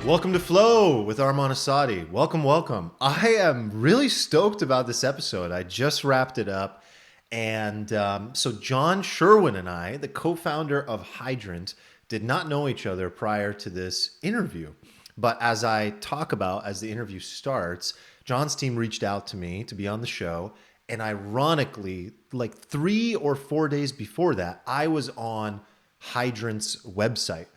Welcome to Flow with Arman Assadi. Welcome, welcome. I am really stoked about this episode. I just wrapped it up. And so John Sherwin and I, the co-founder of Hydrant, did not know each other prior to this interview. But as I talk about, as the interview starts, John's team reached out to me to be on the show. And ironically, like 3 or 4 days before that, I was on Hydrant's website.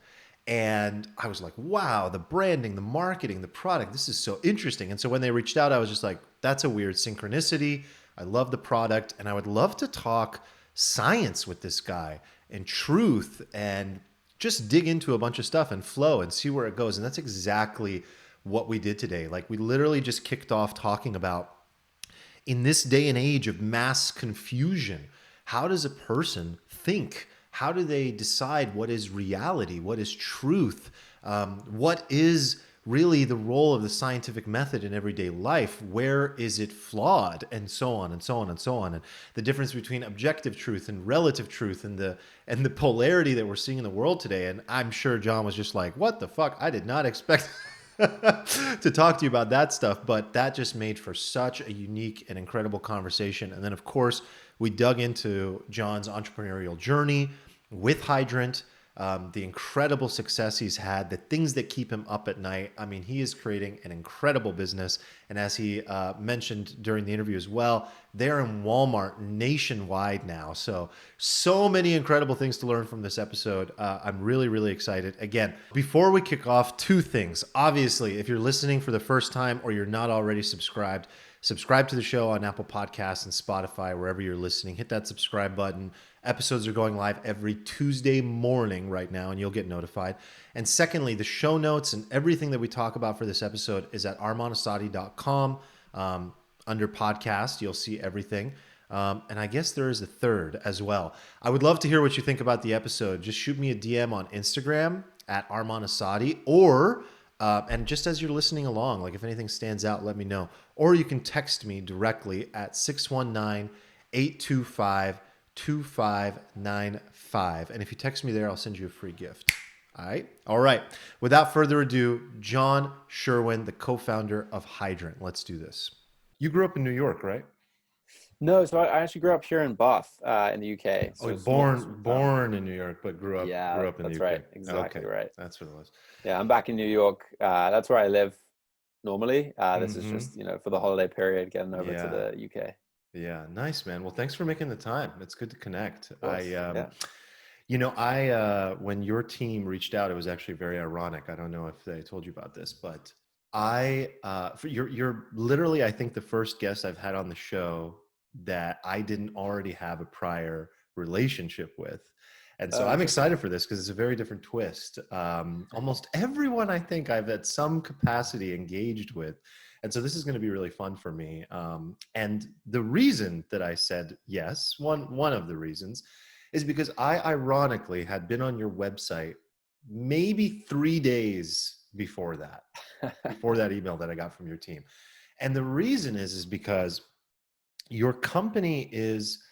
And I was like, wow, the branding, the marketing, the product, this is so interesting. And so when they reached out, I was just like, that's a weird synchronicity. I love the product. And I would love to talk science with this guy and truth and just dig into a bunch of stuff and flow and see where it goes. And that's exactly what we did today. Like we literally just kicked off talking about in this day and age of mass confusion, how does a person think? How do they decide what is reality? What is truth? What is really the role of the scientific method in everyday life? Where is it flawed? And so on and so on and so on. And the difference between objective truth and relative truth and the polarity that we're seeing in the world today. And I'm sure John was just like, what the fuck? I did not expect to talk to you about that stuff, but that just made for such a unique and incredible conversation. And then, of course, we dug into John's entrepreneurial journey with Hydrant, the incredible success he's had, the things that keep him up at night. I mean, he is creating an incredible business. And as he mentioned during the interview as well, they're in Walmart nationwide now. So many incredible things to learn from this episode. I'm really, really excited. Again, before we kick off, two things. Obviously, if you're listening for the first time or you're not already subscribed, subscribe to the show on Apple Podcasts and Spotify, wherever you're listening. Hit that subscribe button. Episodes are going live every Tuesday morning right now, and you'll get notified. And secondly, the show notes and everything that we talk about for this episode is at armanassadi.com. Under podcast, you'll see everything. And I guess there is a third as well. I would love to hear what you think about the episode. Just shoot me a DM on Instagram at Arman Assadi, or and just as you're listening along, like if anything stands out, let me know. Or you can text me directly at 619-825-2595. And if you text me there, I'll send you a free gift. All right. All right. Without further ado, John Sherwin, the co-founder of Hydrant. Let's do this. You grew up in New York, right? No, so I actually grew up here in Bath, in the UK. Oh, So born in New York, but yeah, grew up in the that's UK. right. Exactly Okay, right. that's what it was. Yeah, I'm back in New York. That's where I live normally. This is Mm-hmm. just, for the holiday period, getting over to Yeah. the UK. Yeah, nice, man. Well, thanks for making the time. It's good to connect. Of course. Yeah. When your team reached out, it was actually very ironic. I don't know if they told you about this, but you're literally, I think, the first guest I've had on the show that I didn't already have a prior relationship with. And so Oh, I'm interesting. excited for this because it's a very different twist. Almost everyone I think I've at some capacity engaged with. And so this is going to be really fun for me. And the reason that I said yes, one of the reasons, is because I ironically had been on your website maybe 3 days before that email that I got from your team. And the reason is because your company is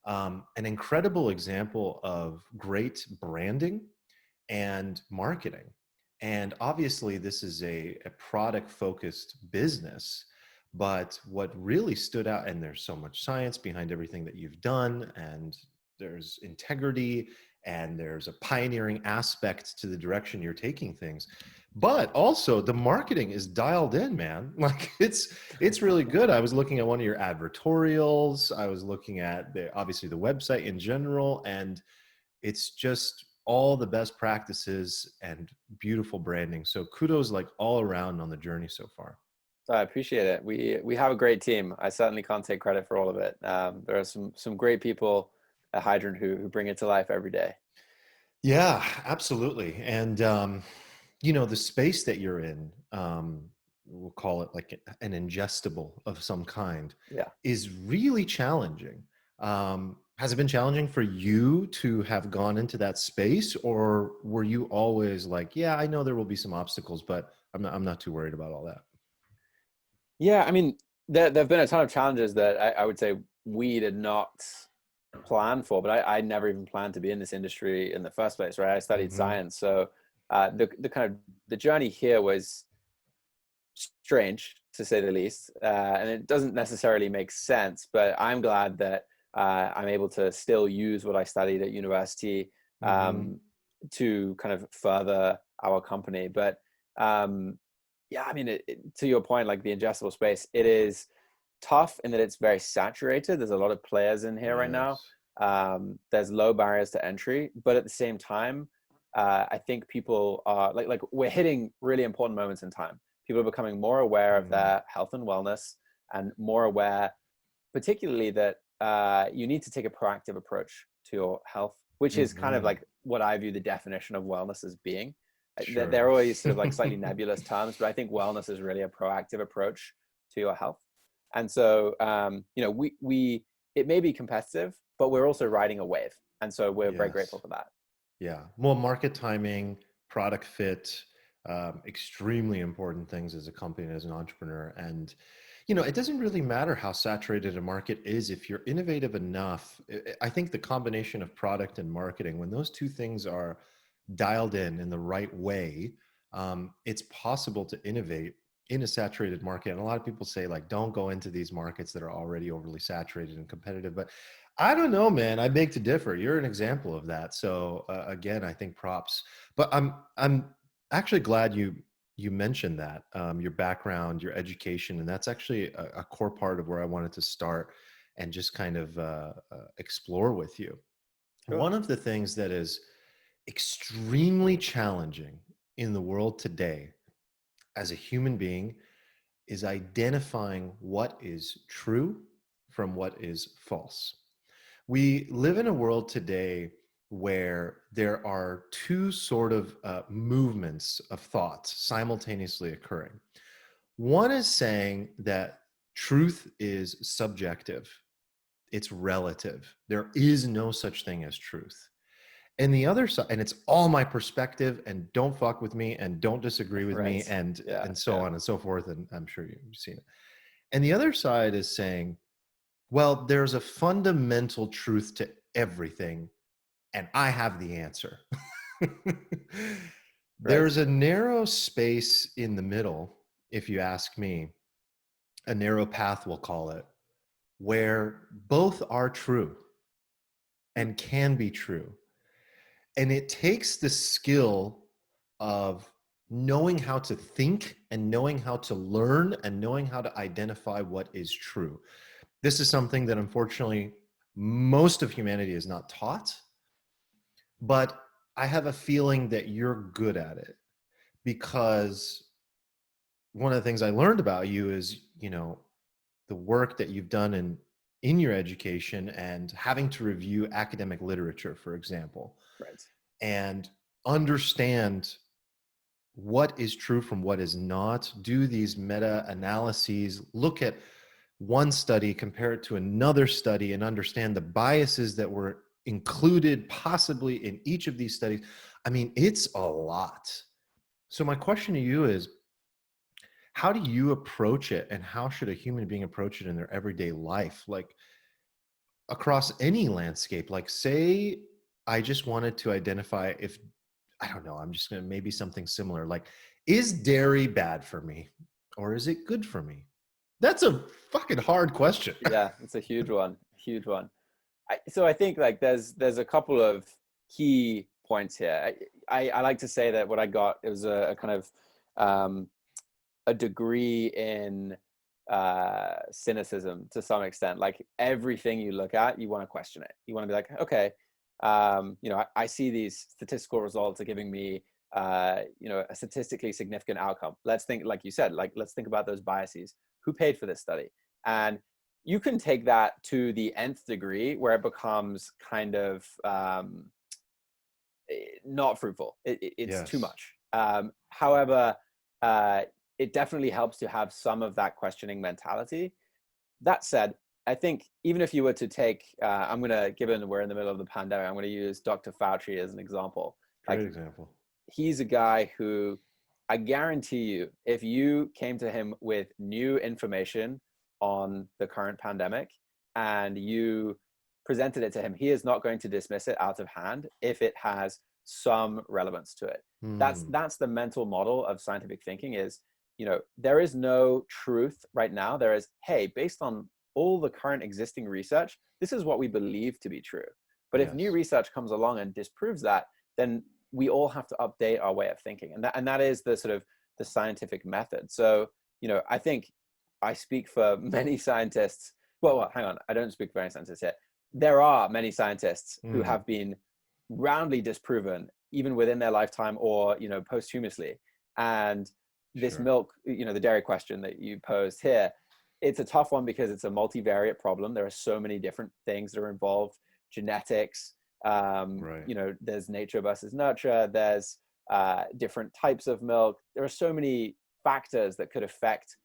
an incredible example of great branding and marketing. And obviously, this is a product focused business. But what really stood out, and there's so much science behind everything that you've done, and there's integrity, and there's a pioneering aspect to the direction you're taking things. But also the marketing is dialed in, man. Like it's really good. I was looking at one of your advertorials. I was looking at obviously the website in general, and it's just all the best practices and beautiful branding. So kudos like all around on the journey so far. I appreciate it. We have a great team. I certainly can't take credit for all of it. There are some great people at Hydrant who bring it to life every day. Yeah, absolutely. And the space that you're in, we'll call it like an ingestible of some kind, Yeah. is really challenging. Has it been challenging for you to have gone into that space, or were you always like, yeah, I know there will be some obstacles, but I'm not too worried about all that? Yeah, I mean, there've been a ton of challenges that I would say we did not plan for, but I never even planned to be in this industry in the first place, right? I studied Hmm. science, so the kind of the journey here was strange, to say the least, and it doesn't necessarily make sense. But I'm glad that I'm able to still use what I studied at university Hmm. to kind of further our company. But yeah, I mean, to your point, like the ingestible space, it is tough in that it's very saturated. There's a lot of players in here right now. Yes. There's low barriers to entry, but at the same time, I think people are like we're hitting really important moments in time. People are becoming more aware of Hmm. their health and wellness, and more aware, particularly that you need to take a proactive approach to your health, which is kind of Hmm. like what I view the definition of wellness as being. Sure. They're always sort of like slightly nebulous terms, but I think wellness is really a proactive approach to your health. And so, you know, we it may be competitive, but we're also riding a wave, and so we're very grateful Yes. for that. Yeah. Well, market timing, product fit, extremely important things as a company and as an entrepreneur. And, it doesn't really matter how saturated a market is if you're innovative enough. I think the combination of product and marketing, when those two things are dialed in the right way, it's possible to innovate in a saturated market. And a lot of people say, like, don't go into these markets that are already overly saturated and competitive. But I don't know, man. I beg to differ. You're an example of that. So again, I think props. But I'm actually glad you mentioned that, your background, your education, and that's actually a core part of where I wanted to start and just kind of explore with you. Sure. One of the things that is extremely challenging in the world today as a human being is identifying what is true from what is false. We live in a world today where there are two sort of movements of thought simultaneously occurring. One is saying that truth is subjective, it's relative. There is no such thing as truth. And the other side, and it's all my perspective, and don't fuck with me, and don't disagree with me, Right. and Yeah. and so Yeah. on and so forth. And I'm sure you've seen it. And the other side is saying, well, there's a fundamental truth to everything, and I have the answer. Right. There's a narrow space in the middle, if you ask me, a narrow path, we'll call it, where both are true Hmm. and can be true. And it takes the skill of knowing how to think and knowing how to learn and knowing how to identify what is true. This is something that unfortunately most of humanity is not taught, but I have a feeling that you're good at it, because one of the things I learned about you is, the work that you've done in your education and having to review academic literature, for example, Right. and understand what is true from what is not, do these meta analyses, look at one study, compare it to another study, and understand the biases that were included possibly in each of these studies. I mean, it's a lot. So, my question to you is, how do you approach it, and how should a human being approach it in their everyday life? Like, across any landscape, like, say I just wanted to identify if, I don't know, I'm just going to maybe something similar. Like, is dairy bad for me or is it good for me? That's a fucking hard question. Yeah, it's a huge one. Huge one. So I think like there's a couple of key points here. I like to say that what I got, it was a kind of um, a degree in cynicism to some extent. Like everything you look at, you want to question it. You want to be like, okay, you know, I see these statistical results are giving me, you know, a statistically significant outcome. Let's think, like you said, like let's think about those biases. Who paid for this study? And you can take that to the nth degree where it becomes kind of not fruitful. It's too Yes. much. However, uh, it definitely helps to have some of that questioning mentality. That said, I think even if you were to take, I'm going to, given we're in the middle of the pandemic, I'm going to use Dr. Fauci as an example. Great Like example. he's a guy who I guarantee you, if you came to him with new information on the current pandemic and you presented it to him, he is not going to dismiss it out of hand if it has some relevance to it. Hmm. That's the mental model of scientific thinking is, there is no truth right now. There is, hey, based on all the current existing research, this is what we believe to be true. But if new Yes. research comes along and disproves that, then we all have to update our way of thinking. And that is the sort of the scientific method. So, I think I speak for many scientists. Well, hang on, I don't speak for any scientists yet. There are many scientists who Mm, have been roundly disproven, even within their lifetime or, posthumously. And this sure. milk, the dairy question that you posed here, it's a tough one because it's a multivariate problem. There are so many different things that are involved: genetics, Right. there's nature versus nurture, there's different types of milk. There are so many factors that could affect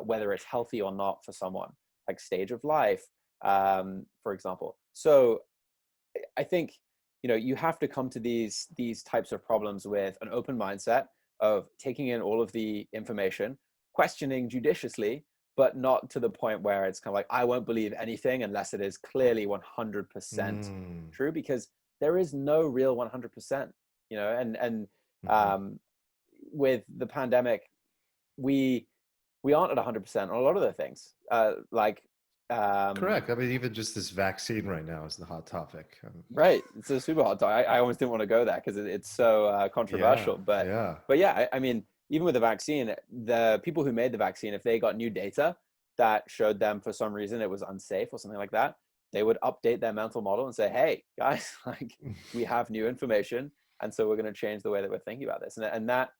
whether it's healthy or not for someone, like stage of life, for example. So I think, you have to come to these types of problems with an open mindset of taking in all of the information, questioning judiciously, but not to the point where it's kind of like, I won't believe anything unless it is clearly 100% Mm, true, because there is no real 100%, and hmm. um, with the pandemic, we we aren't at 100% on a lot of the things. Like um, Correct. I mean, even just this vaccine right now is the hot topic. Right. It's a super hot topic. I almost didn't want to go there because it's so Yeah. controversial. But Yeah. but yeah, I mean, even with the vaccine, the people who made the vaccine, if they got new data that showed them for some reason it was unsafe or something like that, they would update their mental model and say, "Hey, guys, like we have new information, and so we're going to change the way that we're thinking about this." And that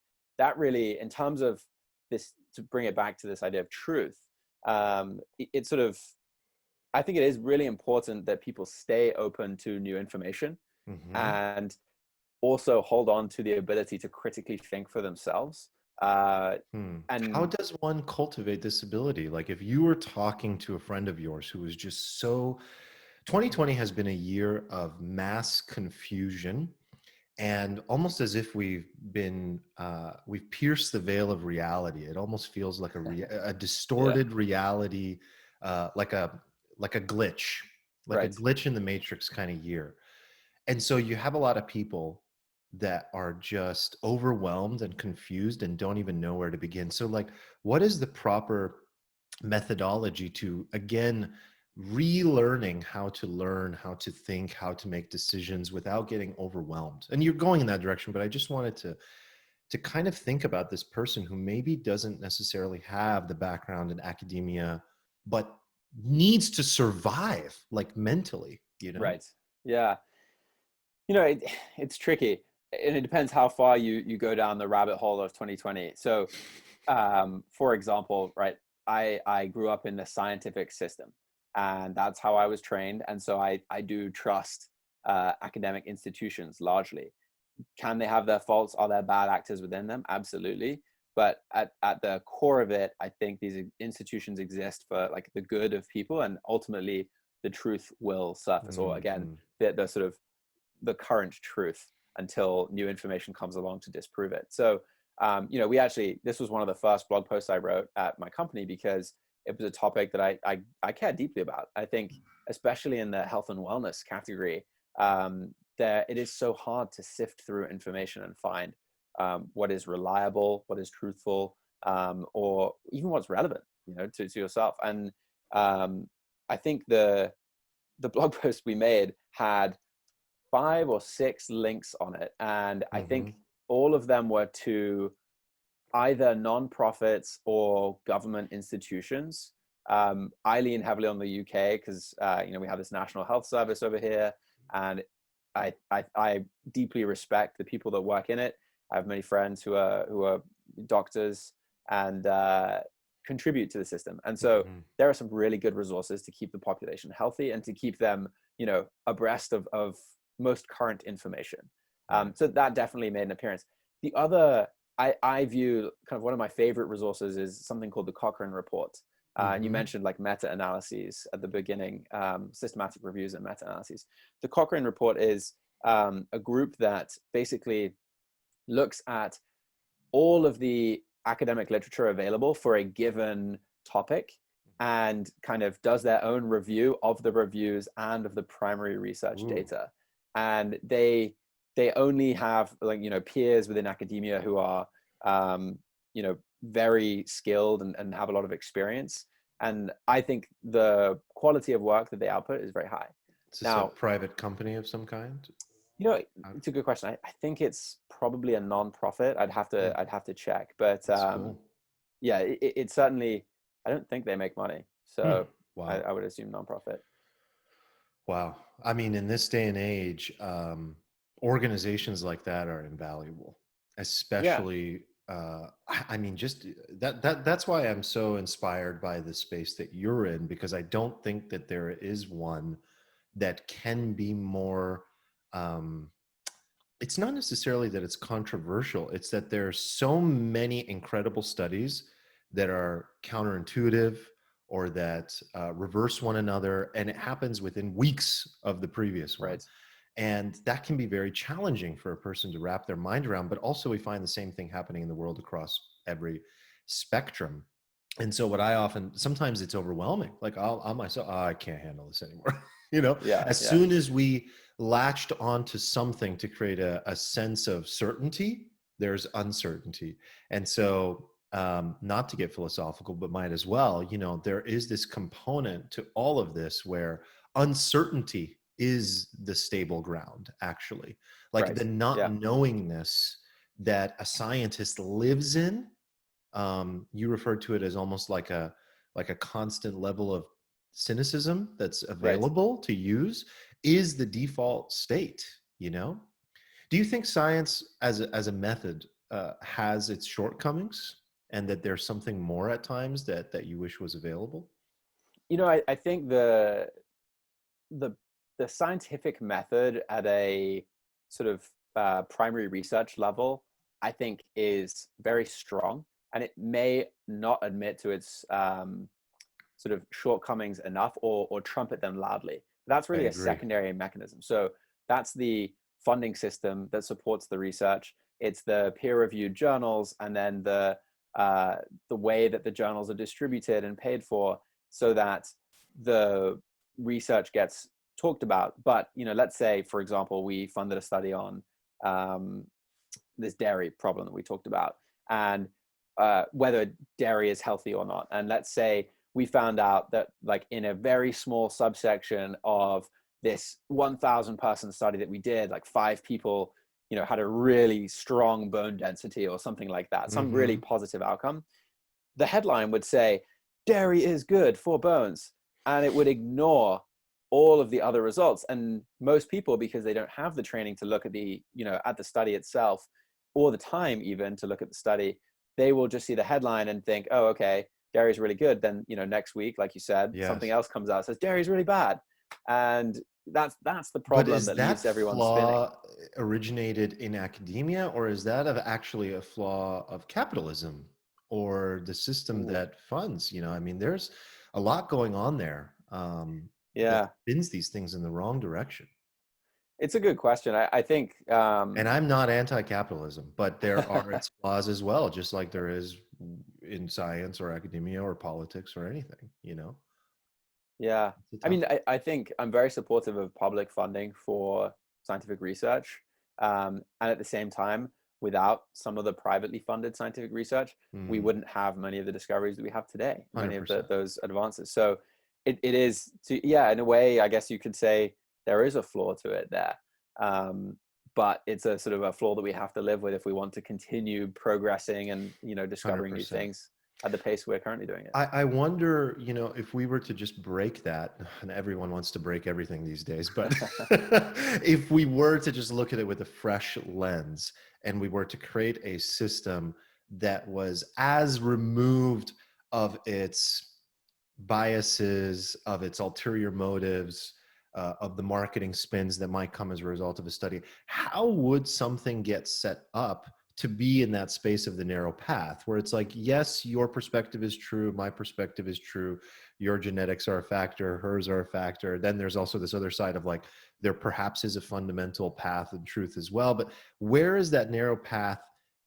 really, in terms of this, to bring it back to this idea of truth, it sort of, I think it is really important that people stay open to new information Hmm. and also hold on to the ability to critically think for themselves. Uh, Hmm. How and does one cultivate this ability? Like, if you were talking to a friend of yours who was just so, 2020 has been a year of mass confusion, and almost as if we've pierced the veil of reality. It almost feels like a yeah, distorted reality, like a glitch, like a right. glitch in the matrix kind of year. And so you have a lot of people that are just overwhelmed and confused and don't even know where to begin. So, like, what is the proper methodology to, again, relearning how to learn, how to think, how to make decisions without getting overwhelmed? And you're going in that direction, but I just wanted to kind of think about this person who maybe doesn't necessarily have the background in academia, but needs to survive, like, mentally, you know? Right. Yeah. It's tricky, and it depends how far you go down the rabbit hole of 2020. So, for example, right, I grew up in the scientific system, and that's how I was trained, and so I do trust academic institutions largely. Can they have their faults? Are there bad actors within them? Absolutely. But at the core of it, I think these institutions exist for like the good of people, and ultimately the truth will surface, or again, Mhm. the sort of the current truth until new information comes along to disprove it. So, we actually, this was one of the first blog posts I wrote at my company because it was a topic that I care deeply about. I think, especially in the health and wellness category, there it is so hard to sift through information and find what is reliable, what is truthful, or even what's relevant, to yourself. And I think the blog post we made had 5 or 6 links on it, and I think Mhm. all of them were to either nonprofits or government institutions. I lean heavily on the UK because we have this National Health Service over here, and I deeply respect the people that work in it. I have many friends who are doctors and contribute to the system, and so Mhm. there are some really good resources to keep the population healthy and to keep them, abreast of most current information. Right. So that definitely made an appearance. The other, I view kind of one of my favorite resources is something called the Cochrane Report. And you Mhm. mentioned like meta-analyses at the beginning, systematic reviews and meta-analyses. The Cochrane Report is a group that basically looks at all of the academic literature available for a given topic and kind of does their own review of the reviews and of the primary research Ooh. data. And they they only have like, peers within academia who are, very skilled and have a lot of experience. And I think the quality of work that they output is very high. Is this a Now, private company of some kind? How- it's a good question. I think it's probably a non-profit. Hmm, I'd have to check, but that's cool. yeah, it certainly. I don't think they make money, Hmm. so Wow. I would assume non-profit. Wow. I mean, in this day and age, organizations like that are invaluable, Yeah, especially. I mean, just that's why I'm so inspired by the space that you're in, because I don't think that there is one that can be more. Um, it's not necessarily that it's controversial. It's that there are so many incredible studies that are counterintuitive or that reverse one another, and it happens within weeks of the previous one. right, And that can be very challenging for a person to wrap their mind around. But also, we find the same thing happening in the world across every spectrum. And so, what I often, sometimes it's overwhelming. Like, I'll myself, oh, I can't handle this anymore. yeah, As yeah, soon as we latched onto something to create a sense of certainty, there's uncertainty. And so, not to get philosophical, but might as well, there is this component to all of this where uncertainty is the stable ground, actually. Like right, the not yeah, knowingness that a scientist lives in. You referred to it as almost like a constant level of cynicism that's right. available to use is the default state. you know do you think science as a method has its shortcomings, and that there's something more at times that you wish was available? I think the the scientific method at a sort of primary research level, I think, is very strong, and it may not admit to its sort of shortcomings enough, or trumpet them loudly. That's I really a agree. secondary mechanism. So that's the funding system that supports the research. It's the peer-reviewed journals, and then uh, the way that the journals are distributed and paid for, so that the research gets talked about. But let's say, for example, we funded a study on um, this dairy problem that we talked about, and whether dairy is healthy or not. And let's say we found out that, like, in a very small subsection of this 1,000 person study that we did, like 5 people, had a really strong bone density or something like that, some really Hmm. positive outcome. The headline would say, dairy is good for bones. And it would ignore all of the other results. And most people, because they don't have the training to look at at the study itself, or the time even to look at the study, they will just see the headline and think, oh, okay, dairy is really good. Then, next week, like you said, something Yes. else comes out, says dairy is really bad. And that's the But problem is that that leaves everyone spinning. flaw originated in academia, or is that actually a flaw of capitalism or the system Ooh, that funds? I mean, there's a lot going on there, that yeah, spins these things in the wrong direction. it's a good question. I think And I'm not anti-capitalism, but there are its flaws as well, just like there is in science or academia or politics or anything. Yeah. It's a I tough mean, one. I think I'm very supportive of public funding for scientific research. And at the same time, without some of the privately funded scientific research, we Hmm. wouldn't have many of the discoveries that we have today, many of 100%. those advances. So it is yeah, in a way, I guess you could say there is a flaw to it there. Um, but it's a sort of a flaw that we have to live with if we want to continue progressing and, discovering new 100%. things at the pace we're currently doing it. I wonder, if we were to just break that, and everyone wants to break everything these days, but if we were to just look at it with a fresh lens, and we were to create a system that was as removed of its biases, of its ulterior motives, of the marketing spins that might come as a result of a study, how would something get set up to be in that space of the narrow path where it's like, yes, your perspective is true, my perspective is true, your genetics are a factor, hers are a factor. Then there's also this other side of like, there perhaps is a fundamental path of truth as well. But where is that narrow path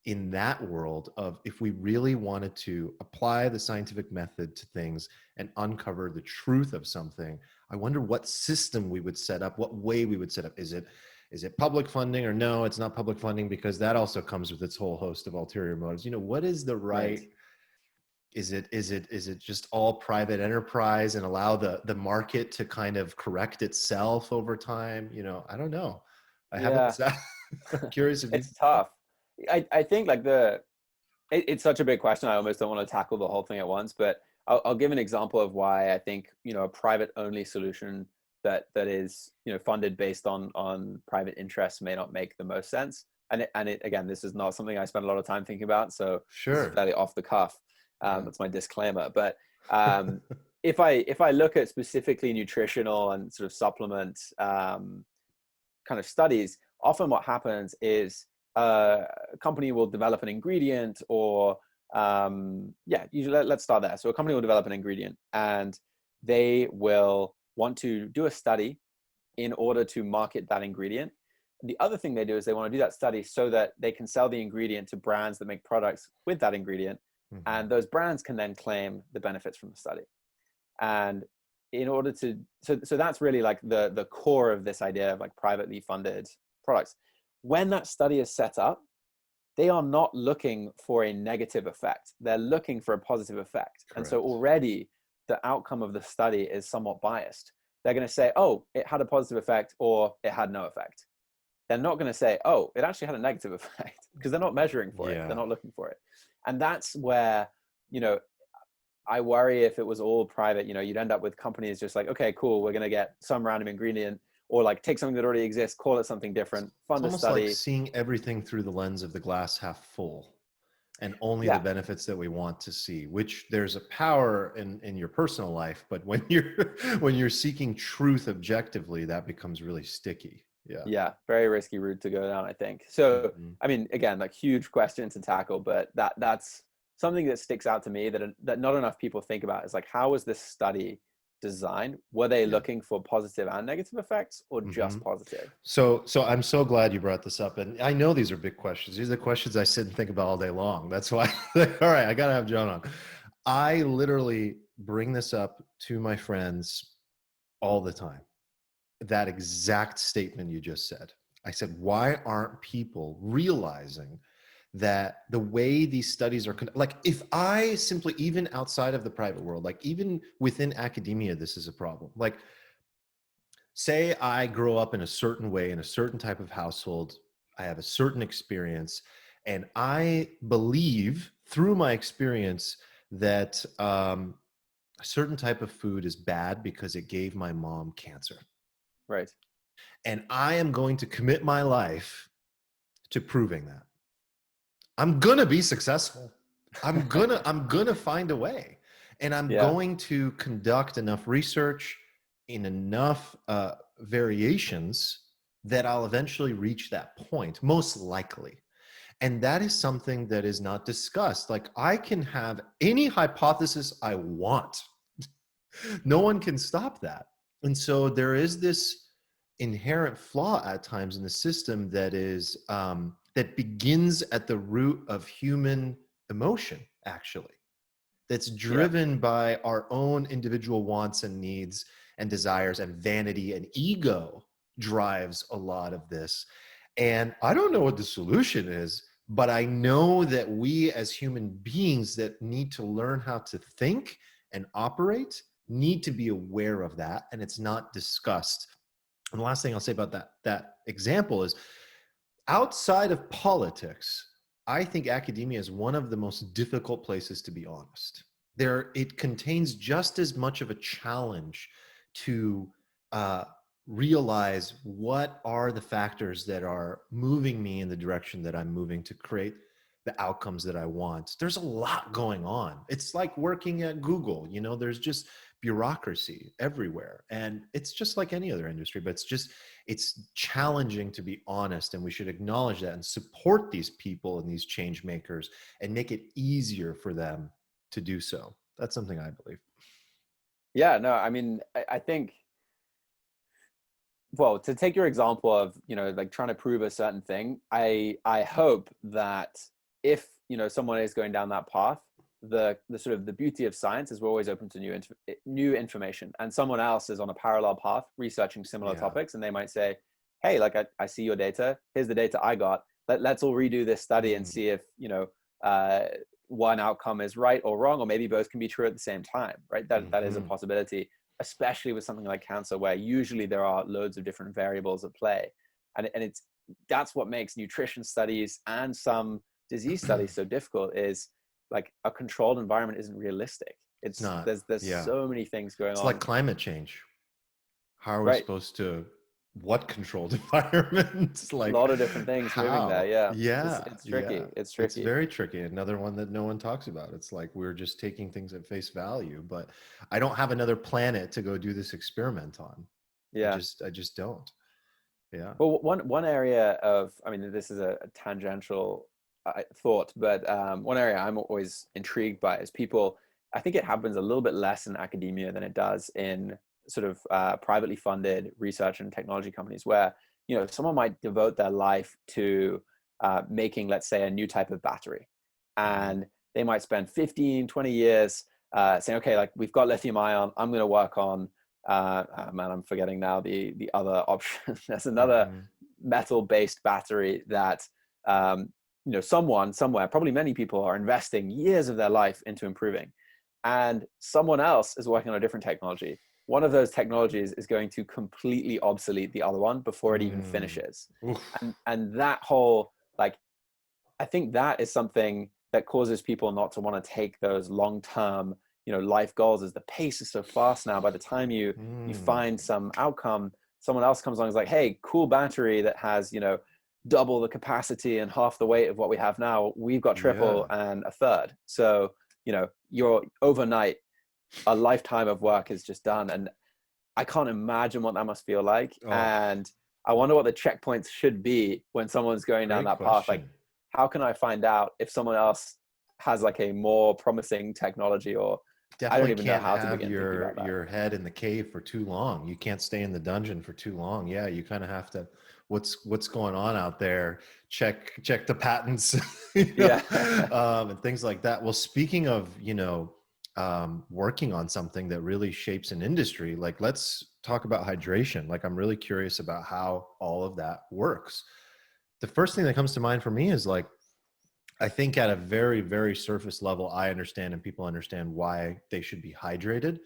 in that world of, if we really wanted to apply the scientific method to things and uncover the truth of something? I wonder what system we would set up, what way we would set up. Is it public funding or no, it's not public funding, because that also comes with its whole host of ulterior motives. What is the Right. right, is it just all private enterprise and allow the market to kind of correct itself over time? I don't know. I haven't Yeah. decided. I'm curious if you. It's tough. I think like it's such a big question. I almost don't want to tackle the whole thing at once, but I'll give an example of why I think, a private only solution that is, funded based on private interests may not make the most sense. And again, this is not something I spend a lot of time thinking about. So this is Sure. fairly off the cuff. Yeah. That's my disclaimer. But if I look at specifically nutritional and sort of supplement kind of studies, often what happens is a company will develop an ingredient or usually let's start there. So a company will develop an ingredient and they will want to do a study in order to market that ingredient. The other thing they do is they want to do that study so that they can sell the ingredient to brands that make products with that ingredient. Mhm. And those brands can then claim the benefits from the study. And in order to, so that's really like the core of this idea of like privately funded products. When that study is set up, they are not looking for a negative effect. They're looking for a positive effect. And so Correct. already the outcome of the study is somewhat biased. They're going to say, oh, it had a positive effect or it had no effect. They're not going to say, oh, it actually had a negative effect, because they're not measuring for it. They're Yeah. not looking for it. And that's where, you know, I worry if it was all private, you'd end up with companies just like, okay, cool, we're going to get some random ingredient, or like take something that already exists, call it something different, It's fund a almost like study. seeing everything through the lens of the glass half full, and only the Yeah, benefits that we want to see, which there's a power in your personal life, but when you're when you're seeking truth objectively, that becomes really sticky. Yeah. yeah, very risky route to go down, I think. So, Mhm. I mean, again, like huge question to tackle, but that's something that sticks out to me that not enough people think about is like, how was this study designed? Were they Yeah. looking for positive and negative effects or hmm just positive? So I'm so glad you brought this up, and I know these are big questions. These are questions I sit and think about all day long. That's why. All right, I gotta have John on. I literally bring this up to my friends all the time. That exact statement you just said. I said, why aren't people realizing that the way these studies are like, if I simply, even outside of the private world, like even within academia, this is a problem. Like, say I grow up in a certain way in a certain type of household, I have a certain experience, and I believe through my experience that a certain type of food is bad because it gave my mom cancer. Right. And I am going to commit my life to proving that. I'm going to be successful. I'm going to find a way. And I'm Yeah. going to conduct enough research in enough variations that I'll eventually reach that point, most likely. And that is something that is not discussed. Like, I can have any hypothesis I want. No one can stop that. And so there is this inherent flaw at times in the system that is that begins at the root of human emotion, actually, that's Yeah. driven by our own individual wants and needs and desires, and vanity and ego drives a lot of this. And I don't know what the solution is, but I know that we as human beings that need to learn how to think and operate need to be aware of that, and it's not discussed. And the last thing I'll say about that example is, outside of politics, I think academia is one of the most difficult places to be honest. It contains just as much of a challenge to uh, realize what are the factors that are moving me in the direction that I'm moving to create the outcomes that I want. There's a lot going on. It's like working at Google, there's just bureaucracy everywhere. And it's just like any other industry, but it's challenging to be honest, and we should acknowledge that and support these people and these change makers and make it easier for them to do so. That's something I believe. Yeah. No, I mean, I think, well, to take your example of, like trying to prove a certain thing, I hope that if, someone is going down that path, the sort of the beauty of science is we're always open to new information, and someone else is on a parallel path researching similar Yeah. topics, and they might say, hey, like I see your data. Here's the data I got. Let's all redo this study and see if, one outcome is right or wrong, or maybe both can be true at the same time, right? That is a possibility, especially with something like cancer, where usually there are loads of different variables at play. And that's what makes nutrition studies and some disease studies so difficult, is like a controlled environment isn't realistic. It's not. There's Yeah. so many things going It's like on. climate change. How are we Right. supposed to, what controlled environment? A Like, lot of different things moving there. how? Yeah. Yeah, It's yeah. tricky. It's It's tricky. very tricky. Another one that no one talks about. It's like we're just taking things at face value, but I don't have another planet to go do this experiment on. Yeah. I just don't. Yeah. Well, one area of, I mean, this is a tangential thought, but one area I'm always intrigued by is people. I think it happens a little bit less in academia than it does in sort of privately funded research and technology companies, where someone might devote their life to making, let's say, a new type of battery, and they might spend 15, 20 years saying, okay, like we've got lithium ion, I'm going to work on man, I'm forgetting now the other option. There's another metal-based battery that someone somewhere, probably many people, are investing years of their life into improving, and someone else is working on a different technology. One of those technologies is going to completely obsolete the other one before it even finishes. Oof. And that whole, like, I think that is something that causes people not to want to take those long-term, life goals, as the pace is so fast now. By the time you find some outcome, someone else comes along and is like, hey, cool battery that has, double the capacity and half the weight of what we have now. We've got triple Yeah. and a third. So, you're overnight, a lifetime of work is just done. And I can't imagine what that must feel like. Oh, And I wonder what the checkpoints should be when someone's going down great that path. Like, question. how can I find out if someone else has like a more promising technology, or I don't Definitely even know can't how to have begin thinking about that. your head in the cave for too long. You can't stay in the dungeon for too long. Yeah, you kind of have to, what's going on out there? Check the patents, Yeah. and things like that. Well, speaking of, working on something that really shapes an industry, like let's talk about hydration. Like I'm really curious about how all of that works. The first thing that comes to mind for me is like, I think at a very, very surface level, I understand and people understand why they should be hydrated,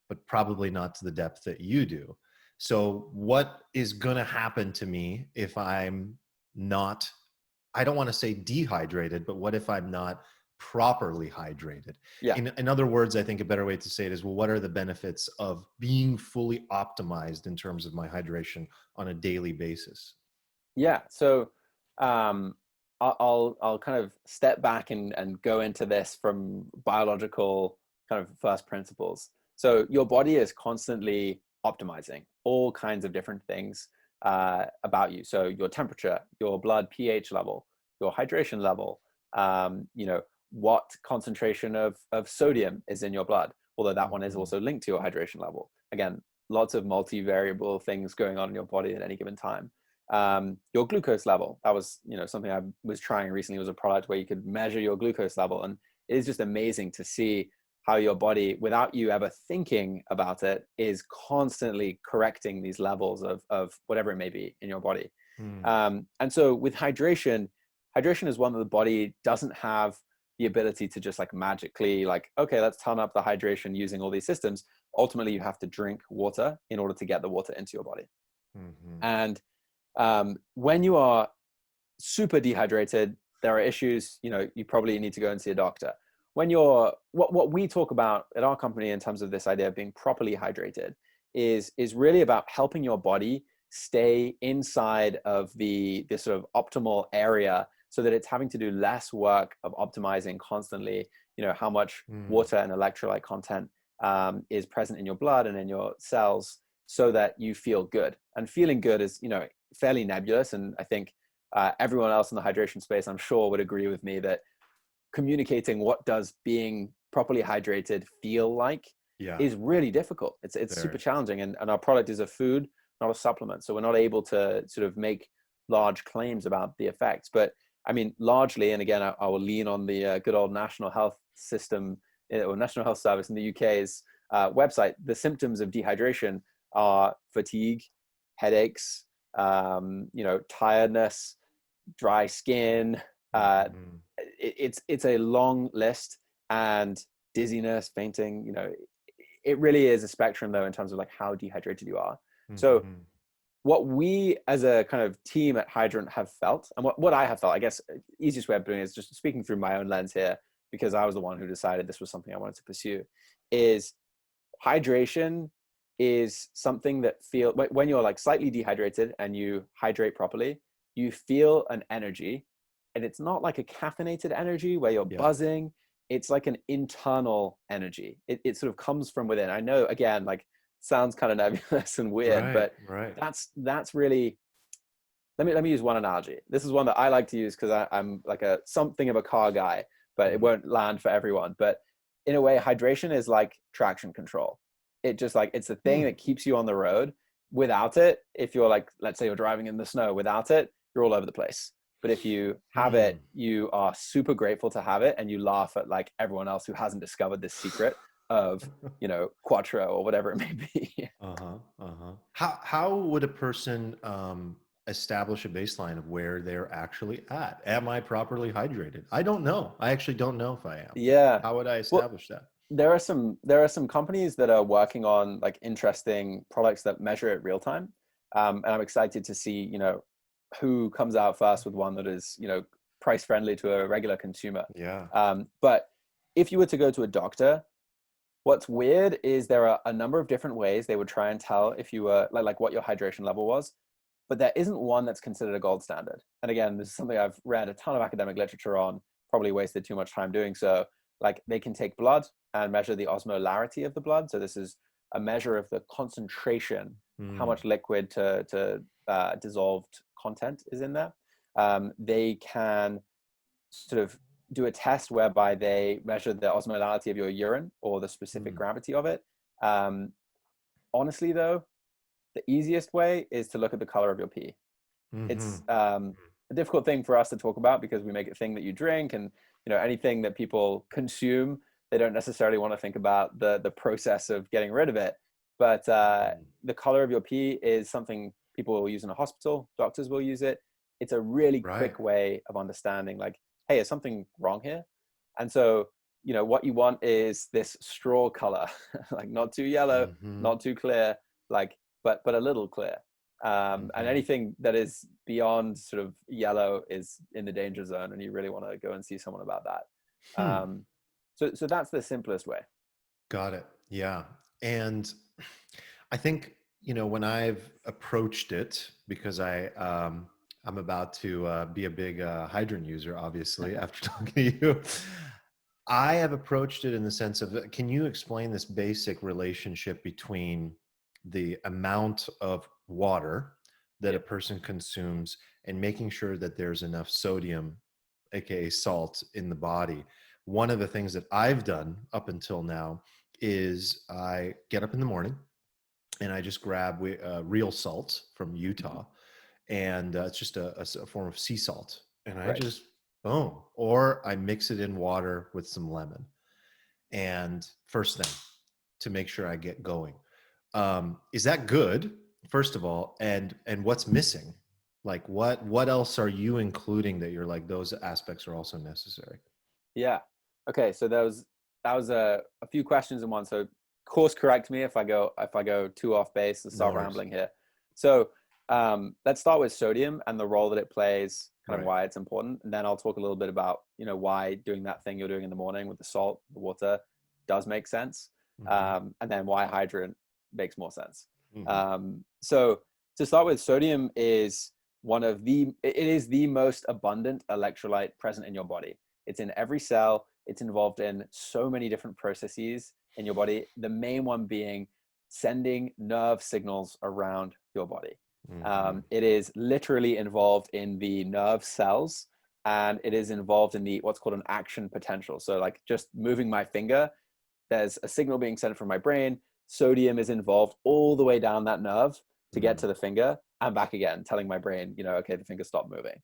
but probably not to the depth that you do. So what is going to happen to me if I'm not, I don't want to say dehydrated, but what if I'm not properly hydrated? Yeah. In other words, I think a better way to say it is, well, what are the benefits of being fully optimized in terms of my hydration on a daily basis? Yeah. So um, I'll kind of step back and go into this from biological kind of first principles. So your body is constantly optimizing all kinds of different things about you. So your temperature, your blood pH level, your hydration level, what concentration of sodium is in your blood, although that one is Mhm. also linked to your hydration level. Again, lots of multivariable things going on in your body at any given time. Your glucose level, that was something I was trying recently, was a product where you could measure your glucose level, and it is just amazing to see how your body, without you ever thinking about it, is constantly correcting these levels of whatever it may be in your body. Mm. And so with hydration is one that the body doesn't have the ability to just like magically, like, okay, let's turn up the hydration using all these systems. Ultimately, you have to drink water in order to get the water into your body. Mhm. And when you are super dehydrated, there are issues. You probably need to go and see a doctor. When you're, what we talk about at our company in terms of this idea of being properly hydrated is really about helping your body stay inside of the this sort of optimal area, so that it's having to do less work of optimizing constantly, how much Mm. water and electrolyte content is present in your blood and in your cells, so that you feel good. And feeling good is, fairly nebulous. And I think everyone else in the hydration space, I'm sure, would agree with me that communicating what does being properly hydrated feel like Yeah, is really difficult. It's super very. challenging. And our product is a food, not a supplement. So we're not able to sort of make large claims about the effects. But I mean, largely, and again, I will lean on the good old National Health System, or National Health Service in the UK's website. The symptoms of dehydration are fatigue, headaches, tiredness, dry skin. Mhm. It's a long list, and dizziness, fainting. It really is a spectrum though in terms of like how dehydrated you are. So Mhm. what we as a kind of team at Hydrant have felt, and what I have felt, I guess, easiest way of doing it is just speaking through my own lens here, because I was the one who decided this was something I wanted to pursue, is hydration is something that when you're like slightly dehydrated and you hydrate properly, you feel an energy, and it's not like a caffeinated energy where you're Yeah. buzzing. It's like an internal energy. It sort of comes from within. I know, again, like sounds kind of nebulous and weird, Right. but Right. that's really, let me use one analogy. This is one that I like to use because I'm like a something of a car guy, but it Mhm. won't land for everyone. But in a way, hydration is like traction control. It just like it's the thing Hmm. that keeps you on the road. Without it, if you're like, let's say you're driving in the snow, without it, you're all over the place. But if you have it, Hmm. you are super grateful to have it, and you laugh at like everyone else who hasn't discovered this secret of, Quattro or whatever it may be. Uh-huh. Uh-huh. How would a person establish a baseline of where they're actually at? Am I properly hydrated? I don't know. I actually don't know if I am. Yeah. How would I Well, establish that? there are some companies that are working on like interesting products that measure it real time, and I'm excited to see who comes out first with one that is price friendly to a regular consumer. Yeah. But if you were to go to a doctor, what's weird is there are a number of different ways they would try and tell if you were like what your hydration level was, but there isn't one that's considered a gold standard. And again, this is something I've read a ton of academic literature on, probably wasted too much time doing so. Like they can take blood and measure the osmolarity of the blood. So this is a measure of the concentration, how Hmm. much liquid to dissolved content is in there. They can sort of do a test whereby they measure the osmolarity of your urine or the specific Hmm. gravity of it. Um, Honestly, though, the easiest way is to look at the color of your pee. It's Hmm. a difficult thing for us to talk about because we make it a thing that you drink, and anything that people consume, they don't necessarily want to think about the process of getting rid of it. But the color of your pee is something people will use in a hospital. Doctors will use it. It's a really Right. quick way of understanding, like, hey, is something wrong here? And so, what you want is this straw color, like not too yellow, Hmm. not too clear, like but a little clear. And Hmm. anything that is beyond sort of yellow is in the danger zone, and you really want to go and see someone about that. Hmm. So that's the simplest way. Got it. Yeah. And I think, when I've approached it, because I'm about to be a big hydrant user, obviously, after talking to you. I have approached it in the sense of, can you explain this basic relationship between the amount of water that a Yeah. person consumes and making sure that there's enough sodium, aka salt, in the body? One of the things that I've done up until now is I get up in the morning and I just grab real salt from Mhm. Utah, and it's just a form of sea salt, and I Right. just boom, or I mix it in water with some lemon, and first thing to make sure I get going. Is that good? First of all, and what's missing? Like what else are you including that you're like those aspects are also necessary? Yeah. Okay. So that was a few questions in one. So course correct me if I go too off base and No start worries. rambling here. So let's start with sodium and the role that it plays, kind of Right. why it's important, and then I'll talk a little bit about why doing that thing you're doing in the morning with the salt, the water, does make sense, Hmm. and then why hydrant makes more sense. Hmm. So to start with, sodium is it is the most abundant electrolyte present in your body. It's in every cell. It's involved in so many different processes in your body. The main one being sending nerve signals around your body. Hmm. It is literally involved in the nerve cells, and it is involved in the what's called an action potential. So, like just moving my finger, there's a signal being sent from my brain. Sodium is involved all the way down that nerve to get to the finger and back again, telling my brain, okay, the finger stopped moving.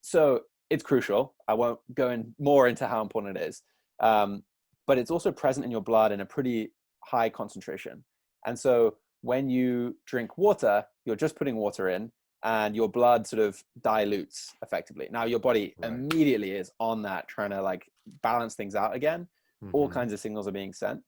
So it's crucial. I won't go in more into how important it is, but it's also present in your blood in a pretty high concentration. And so when you drink water, you're just putting water in and your blood sort of dilutes effectively. Now your body Right. immediately is on that, trying to like balance things out again. All Mm-hmm. kinds of signals are being sent.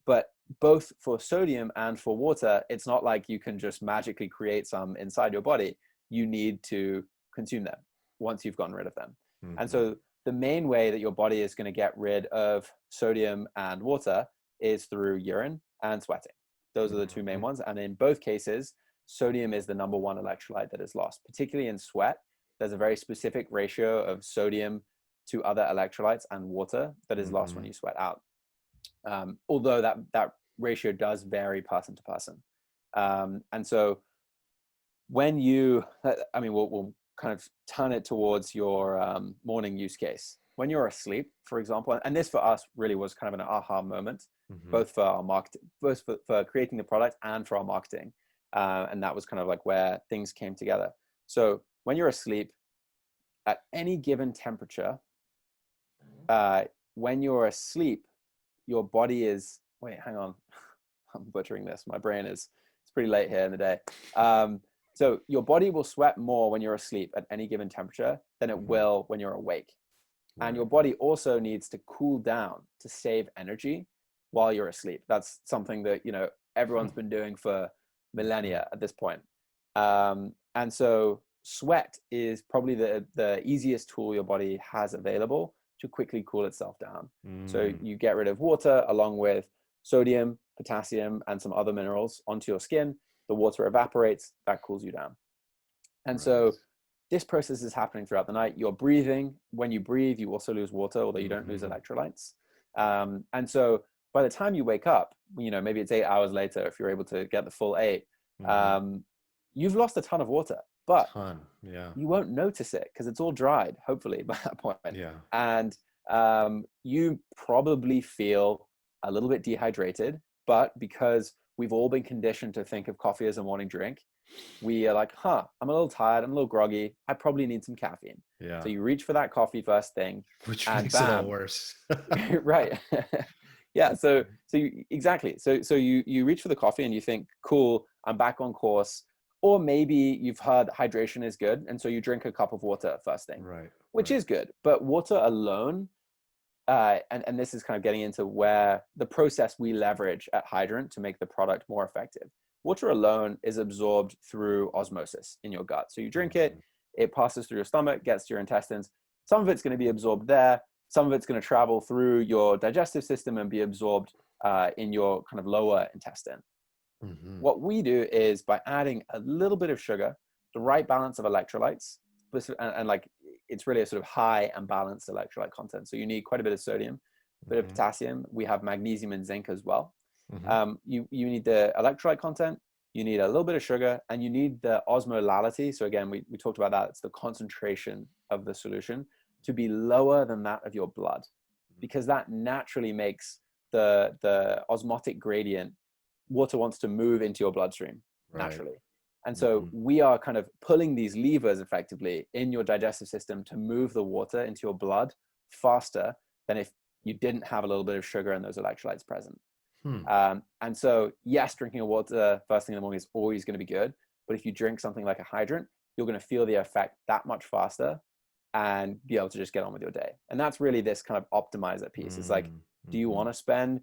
But both for sodium and for water, it's not like you can just magically create some inside your body. You need to consume them once you've gotten rid of them. And Mm-hmm. so the main way that your body is going to get rid of sodium and water is through urine and sweating. Those are the two main Mm-hmm. ones. And in both cases, sodium is the number one electrolyte that is lost, particularly in sweat. There's a very specific ratio of sodium to other electrolytes and water that is lost when Mm-hmm. you sweat out. Although that ratio does vary person to person. And so when you, I mean, we'll kind of turn it towards your morning use case. When you're asleep, for example, and this for us really was kind of an aha moment, Mm-hmm. both for our marketing, both for creating the product and for our marketing. And that was kind of like where things came together. So when you're asleep, at any given temperature, when you're asleep, your body is, wait, hang on. I'm butchering this. My brain is, it's pretty late here in the day. So your body will sweat more when you're asleep at any given temperature than it Mm-hmm. will when you're awake. And Right. your body also needs to cool down to save energy while you're asleep. That's something that, everyone's been doing for Mm-hmm. millennia at this point. And so sweat is probably the easiest tool your body has available to quickly cool itself down. So Mm. you get rid of water along with sodium, potassium, and some other minerals onto your skin. The water evaporates, that cools you down. And Right. so this process is happening throughout the night. You're breathing. When you breathe, you also lose water, although you don't lose Mm-hmm. electrolytes. And so by the time you wake up, maybe it's 8 hours later, if you're able to get the full 8, Mm-hmm. um, you've lost a ton of water, but Ton. Yeah. you won't notice it because it's all dried, hopefully, by that point. Yeah. And you probably feel a little bit dehydrated, but because we've all been conditioned to think of coffee as a morning drink, we are like, I'm a little tired, I'm a little groggy, I probably need some caffeine. So Yeah. you reach for that coffee first thing, Which and makes it all bam. worse. Right. Yeah, exactly. So you reach for the coffee and you think, cool, I'm back on course. Or maybe you've heard hydration is good, and so you drink a cup of water first thing, Right. which Right. is good. But water alone, and this is kind of getting into where the process we leverage at Hydrant to make the product more effective. Water alone is absorbed through osmosis in your gut. So you drink it, Mm-hmm. it passes through your stomach, gets to your intestines. Some of it's going to be absorbed there. Some of it's going to travel through your digestive system and be absorbed in your kind of lower intestine. Mm-hmm. What we do is by adding a little bit of sugar, the right balance of electrolytes, and like it's really a sort of high and balanced electrolyte content. So you need quite a bit of sodium, a bit of Mm-hmm. potassium. We have magnesium and zinc as well. Mm-hmm. You need the electrolyte content, you need a little bit of sugar, and you need the osmolality. So again, we talked about that. It's the concentration of the solution to be lower than that of your blood, because that naturally makes the osmotic gradient. Water wants to move into your bloodstream Right. naturally. And so Mm-hmm. we are kind of pulling these levers effectively in your digestive system to move the water into your blood faster than if you didn't have a little bit of sugar and those electrolytes present. Hmm. And so, yes, drinking a water first thing in the morning is always going to be good. But if you drink something like a hydrant, you're going to feel the effect that much faster and be able to just get on with your day. And that's really this kind of optimizer piece. It's like, do you Mm-hmm. want to spend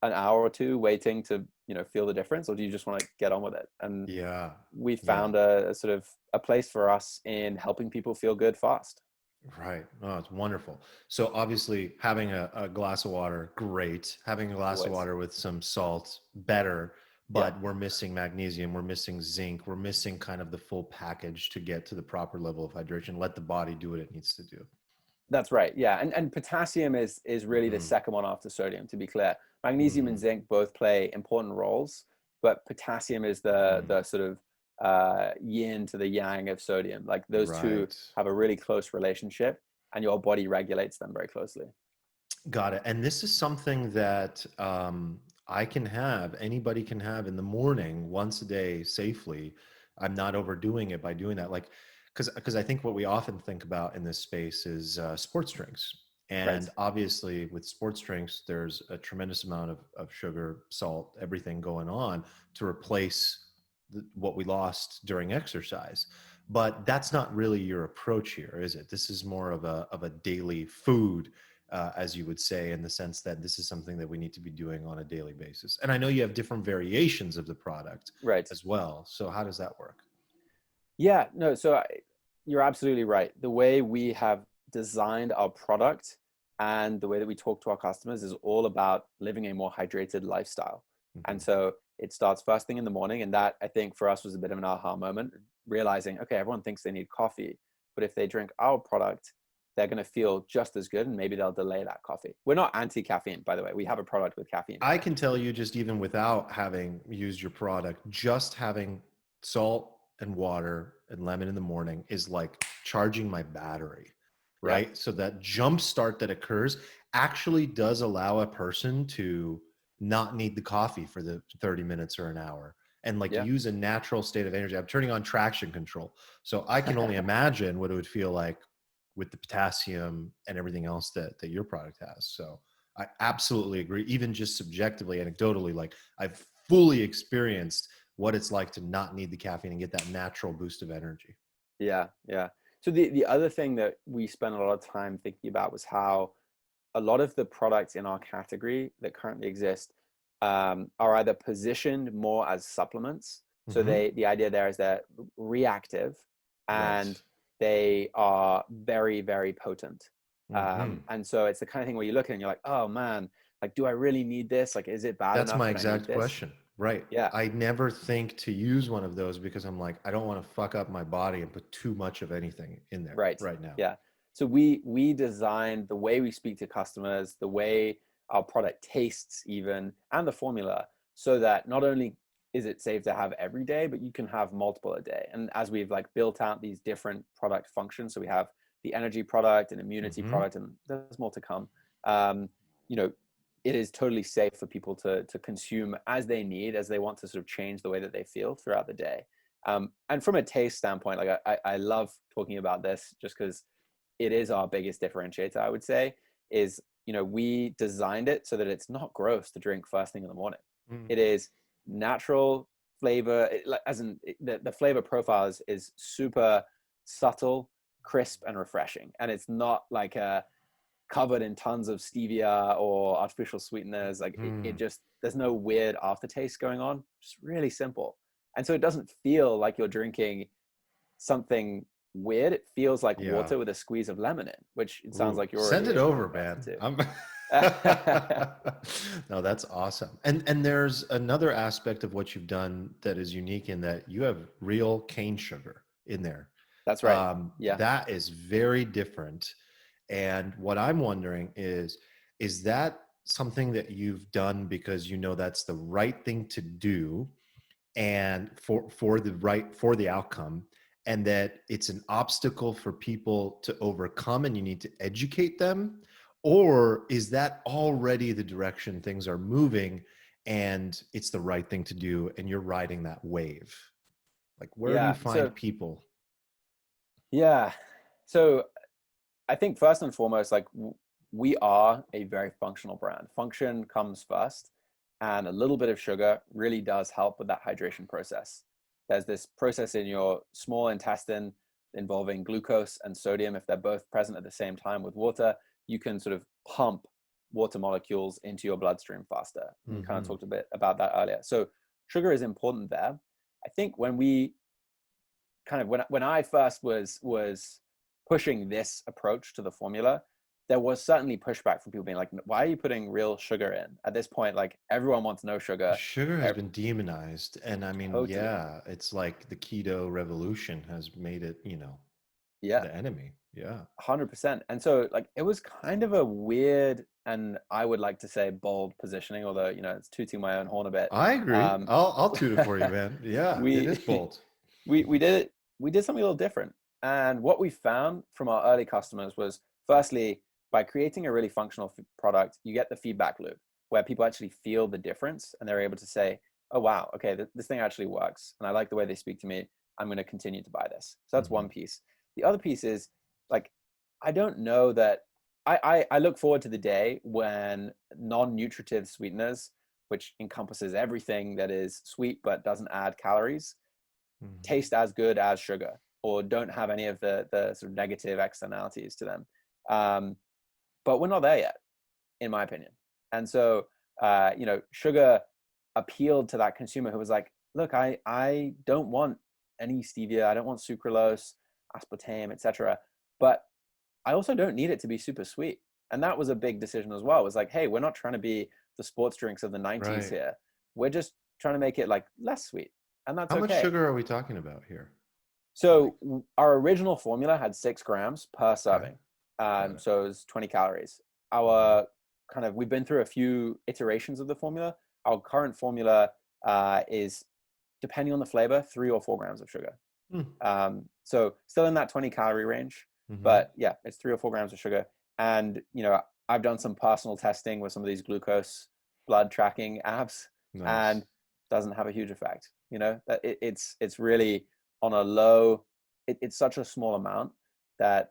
an hour or two waiting to, feel the difference, or do you just want to get on with it? And Yeah. we Yeah. found a sort of a place for us in helping people feel good fast. Right. Oh, it's wonderful. So obviously having a glass of water, great. Having a glass of Always. water with some salt, better. Yeah. But we're missing magnesium, we're missing zinc, we're missing kind of the full package to get to the proper level of hydration. Let the body do what it needs to do. That's right. Yeah. And potassium is really the Mm-hmm. second one after sodium, to be clear. Magnesium Mm-hmm. and zinc both play important roles, but potassium is the sort of yin to the yang of sodium. Like those two Right. have a really close relationship, and your body regulates them very closely. Got it. And this is something that I can have, anybody can have in the morning once a day safely. I'm not overdoing it by doing that. Like, because I think what we often think about in this space is sports drinks. And Right. obviously, with sports drinks, there's a tremendous amount of sugar, salt, everything going on to replace what we lost during exercise. But that's not really your approach here, is it? This is more of a daily food, as you would say, in the sense that this is something that we need to be doing on a daily basis. And I know you have different variations of the product Right. as well. So how does that work? Yeah, no, you're absolutely right. The way we have designed our product and the way that we talk to our customers is all about living a more hydrated lifestyle. And Hmm. so it starts first thing in the morning. And that, I think, for us was a bit of an aha moment, realizing, okay, everyone thinks they need coffee, but if they drink our product, they're going to feel just as good and maybe they'll delay that coffee. We're not anti caffeine, by the way. We have a product with caffeine in I it. can tell you, just even without having used your product, just having salt and water and lemon in the morning is like charging my battery, Yeah. right? So that jump start that occurs actually does allow a person to not need the coffee for the 30 minutes or an hour and like Yeah. use a natural state of energy. I'm turning on traction control. So I can only imagine what it would feel like with the potassium and everything else that your product has. So I absolutely agree. Even just subjectively, anecdotally, like I've fully experienced what it's like to not need the caffeine and get that natural boost of energy. Yeah, yeah. So the other thing that we spent a lot of time thinking about was how a lot of the products in our category that currently exist are either positioned more as supplements. So Hmm. the idea there is they're reactive Right. and they are very, very potent. Hmm. And so it's the kind of thing where you look at it and you're like, oh man, like, do I really need this? Like, is it bad That's enough my that I need exact this? question. Right. Yeah. I never think to use one of those because I'm like, I don't want to fuck up my body and put too much of anything in there Right. right now. Yeah. So we designed the way we speak to customers, the way our product tastes even, and the formula, so that not only is it safe to have every day, but you can have multiple a day. And as we've like built out these different product functions, so we have the energy product and immunity Hmm. product, and there's more to come. Um, you know, it is totally safe for people to consume as they need, as they want to sort of change the way that they feel throughout the day. And from a taste standpoint, like I love talking about this just because it is our biggest differentiator, I would say, is, we designed it so that it's not gross to drink first thing in the morning. It is natural flavor, as in the flavor profile is super subtle, crisp, and refreshing. And it's not like covered in tons of stevia or artificial sweeteners. Like it Mm. just, there's no weird aftertaste going on. Just really simple. And so it doesn't feel like you're drinking something weird. It feels like Yeah. water with a squeeze of lemon in, which it sounds Ooh, like you're send already it a over, person man. too. I'm No, that's awesome. And there's another aspect of what you've done that is unique in that you have real cane sugar in there. That's right. Yeah. That is very different. And what I'm wondering is that something that you've done because you know that's the right thing to do and for the outcome, and that it's an obstacle for people to overcome and you need to educate them? Or is that already the direction things are moving and it's the right thing to do and you're riding that wave? Like, where do you Yeah. find people? Yeah. So I think first and foremost, like we are a very functional brand. Function comes first, and a little bit of sugar really does help with that hydration process. There's this process in your small intestine involving glucose and sodium. If they're both present at the same time with water, you can sort of pump water molecules into your bloodstream faster. We kind of Hmm. talked a bit about that earlier. So sugar is important there. I think when we kind of when I first was pushing this approach to the formula, there was certainly pushback from people being like, "Why are you putting real sugar in?" At this point, like everyone wants no sugar. Sugar has been demonized. And I mean, Totally, yeah, it's like the keto revolution has made it, yeah, the enemy. Yeah. 100%. And so like it was kind of a weird and I would like to say bold positioning, although it's tooting my own horn a bit. I agree. Um, I'll toot it for you, man. Yeah, it is we bold. we did it. We did something a little different. And what we found from our early customers was, firstly, by creating a really functional product, you get the feedback loop where people actually feel the difference and they're able to say, "Oh wow, okay, this thing actually works, and I like the way they speak to me. I'm going to continue to buy this." So that's Hmm. one piece. The other piece is like, I don't know that I look forward to the day when non-nutritive sweeteners, which encompasses everything that is sweet but doesn't add calories, Mhm. taste as good as sugar or don't have any of the sort of negative externalities to them. Um, but we're not there yet, in my opinion. And so, sugar appealed to that consumer who was like, look, I don't want any stevia, I don't want sucralose, aspartame, etc. But I also don't need it to be super sweet. And that was a big decision as well. It was like, hey, we're not trying to be the sports drinks of the 90s Right. here. We're just trying to make it like less sweet. And that's How much okay. sugar are we talking about here? Like, So our original formula had 6 grams per okay, serving. got it. So it was 20 calories. Mhm. Our we've been through a few iterations of the formula. Our current formula is, depending on the flavor, 3 or 4 grams of sugar. Mm. So still in that 20-calorie range, Mhm. but yeah, it's 3 or 4 grams of sugar. And, I've done some personal testing with some of these glucose blood tracking apps, and Nice. doesn't have a huge effect. It's really on a low, it's such a small amount that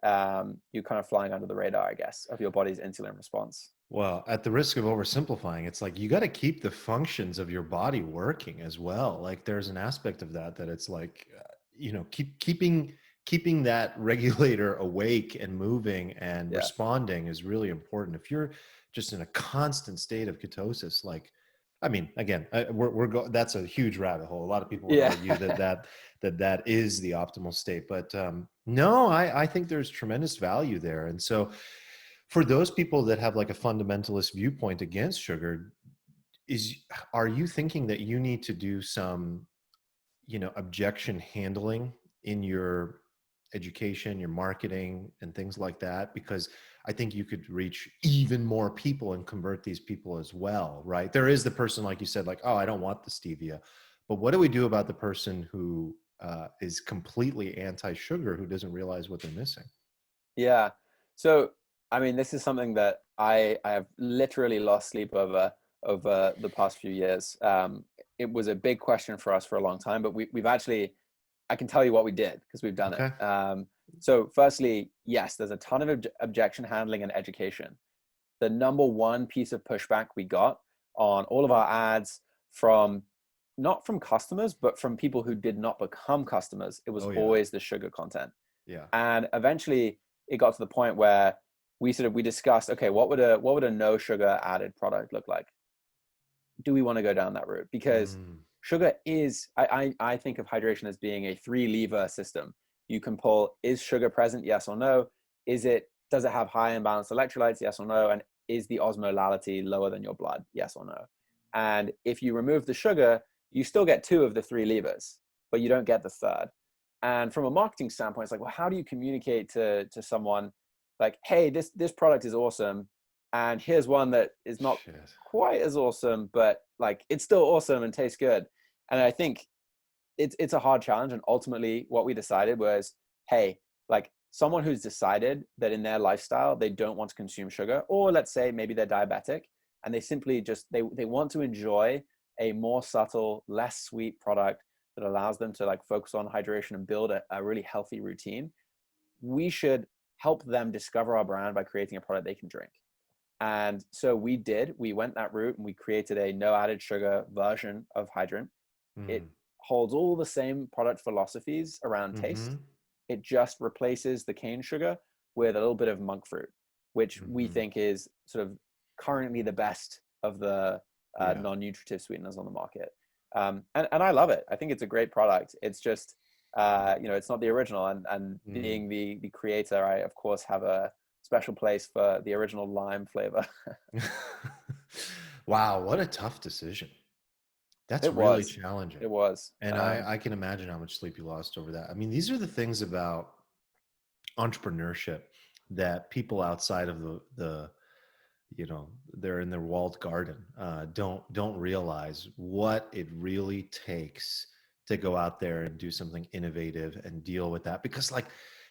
you're kind of flying under the radar, I guess, of your body's insulin response. Well, at the risk of oversimplifying, it's like you got to keep the functions of your body working as well. Like there's an aspect of that that it's like, keeping that regulator awake and moving and Yeah. responding is really important. If you're just in a constant state of ketosis, like, I mean, again, that's a huge rabbit hole. A lot of people would Yeah. argue that is the optimal state, but no, I think there's tremendous value there, and so for those people that have like a fundamentalist viewpoint against sugar, is are you thinking that you need to do some, objection handling in your education, your marketing, and things like that? Because I think you could reach even more people and convert these people as well, right? There is the person, like you said, like, oh, I don't want the stevia. But what do we do about the person who is completely anti-sugar, who doesn't realize what they're missing? Yeah. So, I mean, this is something that I have literally lost sleep over the past few years. It was a big question for us for a long time, but we've actually, I can tell you what we did because we've done it. Okay. So, firstly, yes, there's a ton of objection handling and education. The number one piece of pushback we got on all of our ads from, not from customers, but from people who did not become customers, it was Oh yeah. always the sugar content. Yeah. And eventually it got to the point where we discussed, okay, what would a no sugar added product look like? Do we want to go down that route? Because Mm. sugar is, I think of hydration as being a 3 lever system. You can pull, is sugar present? Yes or no. Does it have high and balanced electrolytes? Yes or no. And is the osmolality lower than your blood? Yes or no. And if you remove the sugar, you still get 2 of the 3 levers, but you don't get the third. And from a marketing standpoint, it's like, well, how do you communicate to someone like, hey, this product is awesome, and here's one that is not Shit. quite as awesome, but like it's still awesome and tastes good. And I think it's a hard challenge. And ultimately, what we decided was, hey, like someone who's decided that in their lifestyle they don't want to consume sugar, or let's say maybe they're diabetic and they simply just they want to enjoy a more subtle, less sweet product that allows them to like focus on hydration and build a really healthy routine. We should help them discover our brand by creating a product they can drink. And so we went that route and we created a no added sugar version of Hydrant. It Mm. holds all the same product philosophies around taste. Mm-hmm. It just replaces the cane sugar with a little bit of monk fruit, which we Mm-hmm. think is sort of currently the best of the Yeah. non-nutritive sweeteners on the market. And I love it. I think it's a great product. It's just, it's not the original. And Mm. being the creator, I, of course, have a special place for the original lime flavor. Wow, what a tough decision. That's It really was. challenging. It was. And I can imagine how much sleep you lost over that. I mean, these are the things about entrepreneurship that people outside of the they're in their walled garden, don't realize what it really takes to go out there and do something innovative and deal with that. Because like,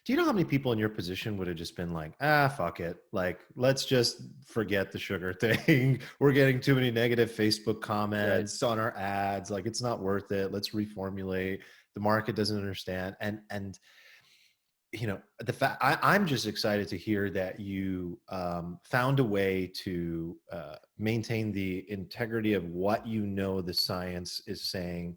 do you know how many people in your position would have just been like, fuck it, like let's just forget the sugar thing. We're getting too many negative Facebook Right. comments on our ads, like it's not worth it, let's reformulate, the market doesn't understand. And the fact I'm just excited to hear that you found a way to maintain the integrity of what the science is saying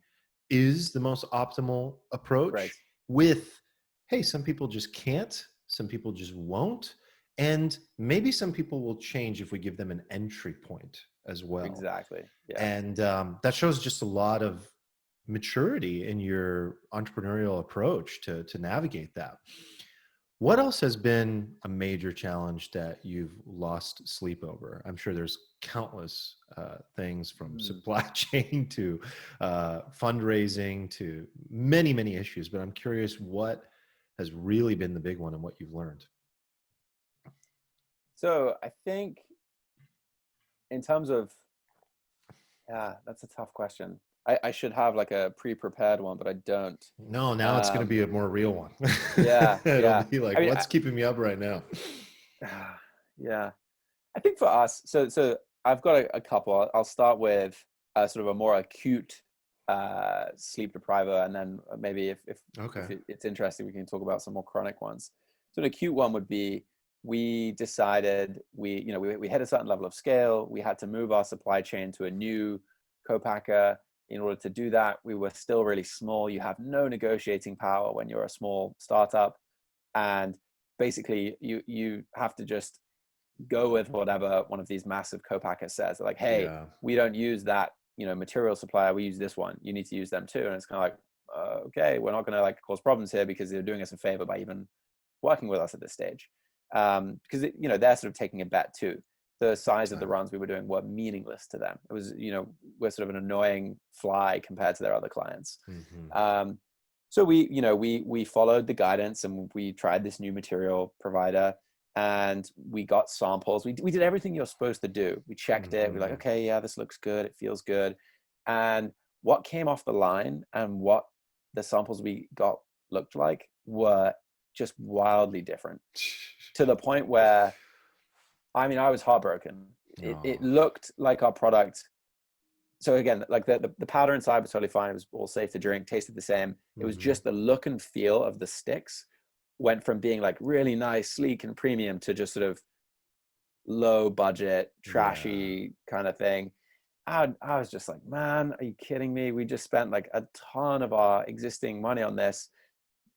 is the most optimal Right. approach with, hey, some people just can't, some people just won't, and maybe some people will change if we give them an entry point as well. Exactly. Yeah. And that shows just a lot of maturity in your entrepreneurial approach to navigate that. What else has been a major challenge that you've lost sleep over? I'm sure there's countless things, from Hmm. supply chain to fundraising to many, many issues, but I'm curious what has really been the big one and what you've learned. So I think in terms of, yeah, that's a tough question. I should have like a pre-prepared one, but I don't. No, now it's going to Um, be a more real one. yeah, It'll yeah. be like, I mean, what's keeping me up right now? yeah. I think for us, so I've got a couple. I'll start with sort of a more acute sleep depriver, and then maybe if Okay. it's interesting, we can talk about some more chronic ones. So an acute one would be, we decided we hit a certain level of scale. We had to move our supply chain to a new co-packer. In order to do that, we were still really small. You have no negotiating power when you're a small startup, and basically you have to just go with whatever one of these massive co-packers says. They're like, hey, Yeah. we don't use that, material supplier. We use this one. You need to use them too. And it's kind of like, okay, we're not going to like cause problems here because they're doing us a favor by even working with us at this stage. Because they're sort of taking a bet too. The size of the runs we were doing were meaningless to them. It was, we're sort of an annoying fly compared to their other clients. Mm-hmm. So we followed the guidance, and we tried this new material provider, and we got samples. We did everything you're supposed to do. We checked it. We're like, Mm-hmm. okay, yeah, this looks good. It feels good. And what came off the line and what the samples we got looked like were just wildly different, to the point where, I mean, I was heartbroken. It Oh. looked like our product. So again, like the powder inside was totally fine. It was all safe to drink, tasted the same. It was Mm-hmm. just the look and feel of the sticks went from being like really nice, sleek, and premium to just sort of low budget, Yeah. trashy kind of thing. I was just like, man, are you kidding me? We just spent like a ton of our existing money on this.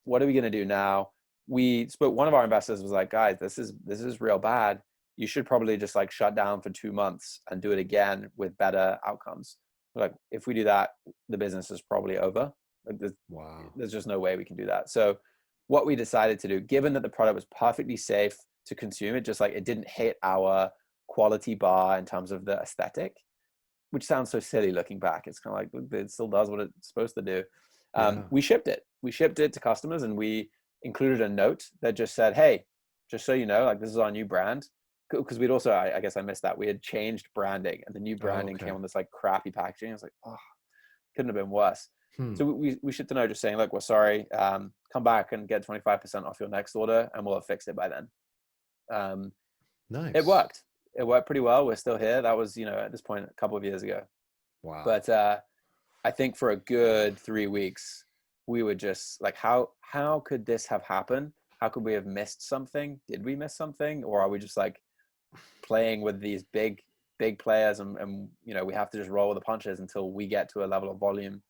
What are we gonna do now? We spoke. One of our investors was like, guys, this is real bad. You should probably just like shut down for 2 months and do it again with better outcomes. Like, if we do that, the business is probably over. Like, Wow. there's just no way we can do that. So what we decided to do, given that the product was perfectly safe to consume, it just like it didn't hit our quality bar in terms of the aesthetic, which sounds so silly looking back. It's kind of like it still does what it's supposed to do. Yeah. We shipped it. We shipped it to customers, and we included a note that just said, "Hey, just so you know, like, this is our new brand." Because we'd also, I guess I missed that, we had changed branding, and the new Oh, branding okay. came on this like crappy packaging. I was like, oh, couldn't have been worse. Hmm. So we shipped a note just saying, "Look, we're sorry. Come back and get 25% off your next order, and we'll have fixed it by then." Um, it Nice. worked. It worked pretty well. We're still here. That was, at this point, a couple of years ago. Wow. But I think for a good 3 weeks, we were just like, how could this have happened? How could we have missed something? Did we miss something, or are we just like playing with these big players, and we have to just roll with the punches until we get to a level of volume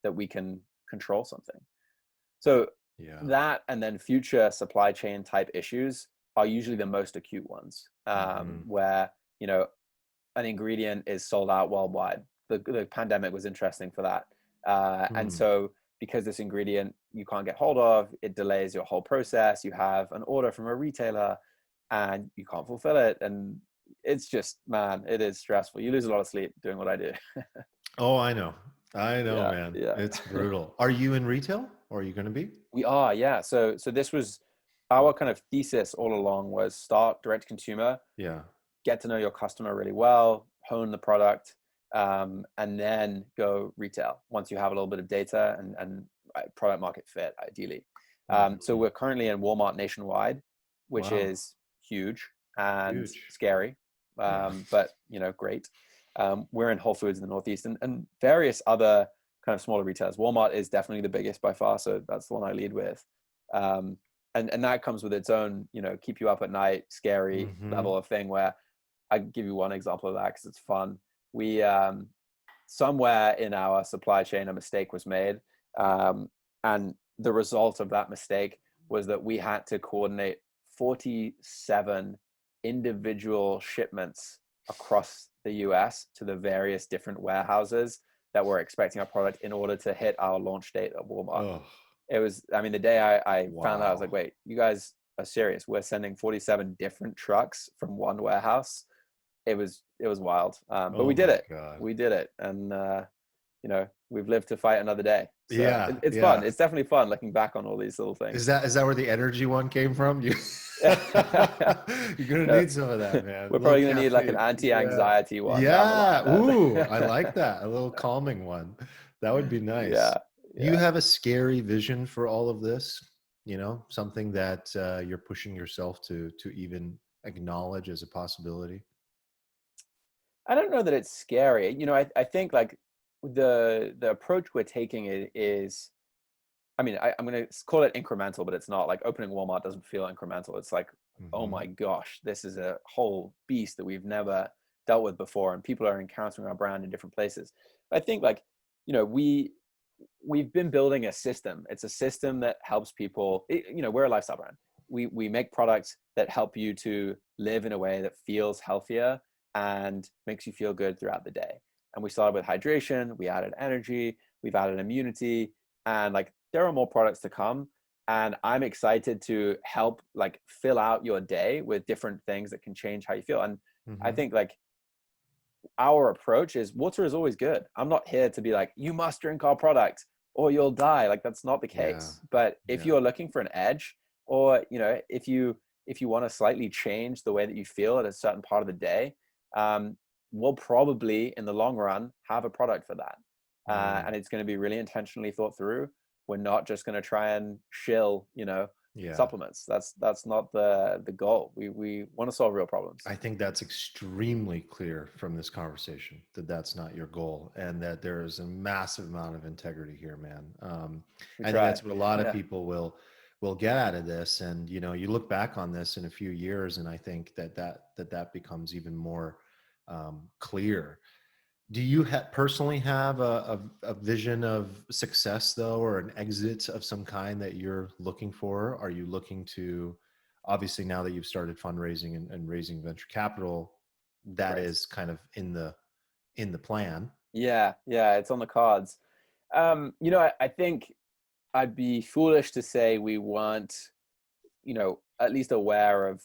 that we can control something? So Yeah. that, and then future supply chain type issues are usually the most acute ones, Mm-hmm. where an ingredient is sold out worldwide. The pandemic was interesting for that. And Hmm. so, because this ingredient you can't get hold of, it delays your whole process. You have an order from a retailer and you can't fulfill it. And it's just, man, it is stressful. You lose a lot of sleep doing what I do. Oh, I know. I know, Yeah, man. yeah. It's brutal. Are you in retail, or are you going to be? We are, yeah. So this was our kind of thesis all along, was start direct to consumer, Yeah. get to know your customer really well, hone the product, and then go retail once you have a little bit of data and product market fit, ideally. So Mm-hmm. we're currently in Walmart nationwide, which Wow. is huge and Huge. scary, Yeah. but great. We're in Whole Foods in the Northeast, and various other kind of smaller retailers. Walmart is definitely the biggest by far, so that's the one I lead with. Um, and that comes with its own, keep you up at night, scary Mm-hmm. level of thing. Where I can give you one example of that because it's fun. We somewhere in our supply chain, a mistake was made, um, and the result of that mistake was that we had to coordinate 47 individual shipments across the US to the various different warehouses that were expecting our product in order to hit our launch date at Walmart. Oh, It was, I mean, the day I found out, I was like, wow. wait, you guys are serious? We're sending 47 different trucks from one warehouse. It was wild. But we Oh did my it. God. We did it. And, we've lived to fight another day. So Yeah, it's fun. yeah. It's definitely fun looking back on all these little Is things. that where the energy one came from? You you're gonna No, need some of that, man. A we're little probably going to need like an caffeine. Yeah. anti-anxiety one down the line. Yeah. Ooh, I like that. A little calming one. That would be nice. Yeah. Do you Yeah. have a scary vision for all of this? Something that you're pushing yourself to even acknowledge as a possibility? I don't know that it's scary. I think like the approach we're taking is, I mean, I'm going to call it incremental, but it's not. Like opening Walmart doesn't feel incremental. It's like, oh Hmm. my gosh, this is a whole beast that we've never dealt with before, and people are encountering our brand in different places. I think like, you know, we we've been building a system. It's a system that helps people. We're a lifestyle brand. We make products that help you to live in a way that feels healthier and makes you feel good throughout the day. And we started with hydration. We added energy. We've added immunity, and like there are more products to come. And I'm excited to help like fill out your day with different things that can change how you feel. And I Hmm. think like our approach is water is always good. I'm not here to be like, you must drink our product or you'll die. Like that's not the Yeah. case. But if Yeah. you're looking for an edge, or if you want to slightly change the way that you feel at a certain part of the day, um, we'll probably in the long run have a product for that. Mm. And it's going to be really intentionally thought through. We're not just going to try and shill, Yeah. supplements. That's not the goal. We want to solve real problems. I think that's extremely clear from this conversation that that's not your goal and that there is a massive amount of integrity here, man. We I think try. that's what a lot of Yeah. people will get out of this. And you look back on this in a few years, and I think that becomes even more clear. Do you personally have a vision of success though, or an exit of some kind that you're looking for? Are you looking to, obviously now that you've started fundraising and raising venture capital, that Right. is kind of in the plan? Yeah, yeah, it's on the cards. I think I'd be foolish to say we weren't, at least aware of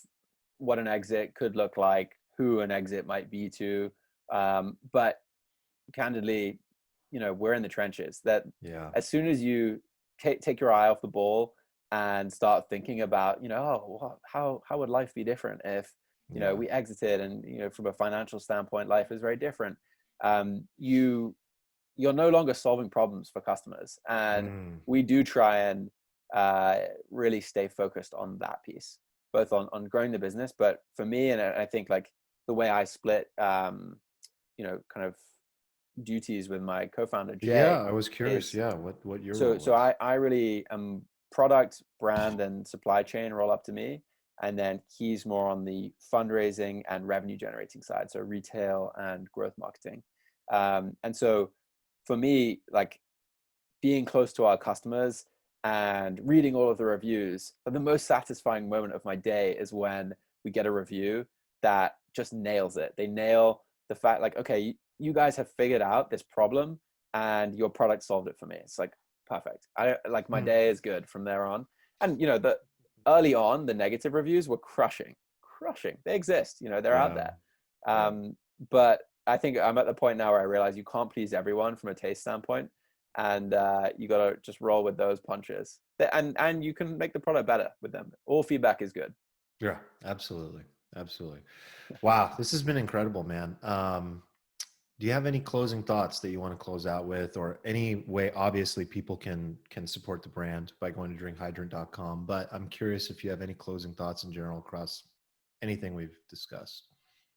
what an exit could look like, who an exit might be to. But candidly, we're in the trenches. That Yeah. as soon as you take your eye off the ball and start thinking about, how would life be different if, Yeah. we exited, and from a financial standpoint, life is very different. You're no longer solving problems for customers, and Mm. we do try and really stay focused on that piece, both on growing the business. But for me, and I think like the way I split, kind of duties with my co-founder Yeah, Jay I was curious. is, Yeah, what your so role so was. I really am product, brand, and supply chain roll up to me, and then he's more on the fundraising and revenue generating side, so retail and growth marketing. And so for me, like being close to our customers and reading all of the reviews, the most satisfying moment of my day is when we get a review that just nails it. They nail the fact like, okay, you guys have figured out this problem and your product solved it for me. It's like perfect. I like my Hmm. day is good from there on. And the early on, the negative reviews were crushing, crushing. They exist, they're out Yeah. there. Yeah. But I think I'm at the point now where I realize you can't please everyone from a taste standpoint, and you got to just roll with those punches. And you can make the product better with them. All feedback is good. Yeah. Absolutely. Absolutely. Wow, this has been incredible, man. Do you have any closing thoughts that you want to close out with, or any way? Obviously, people can support the brand by going to drinkhydrant.com, but I'm curious if you have any closing thoughts in general across anything we've discussed.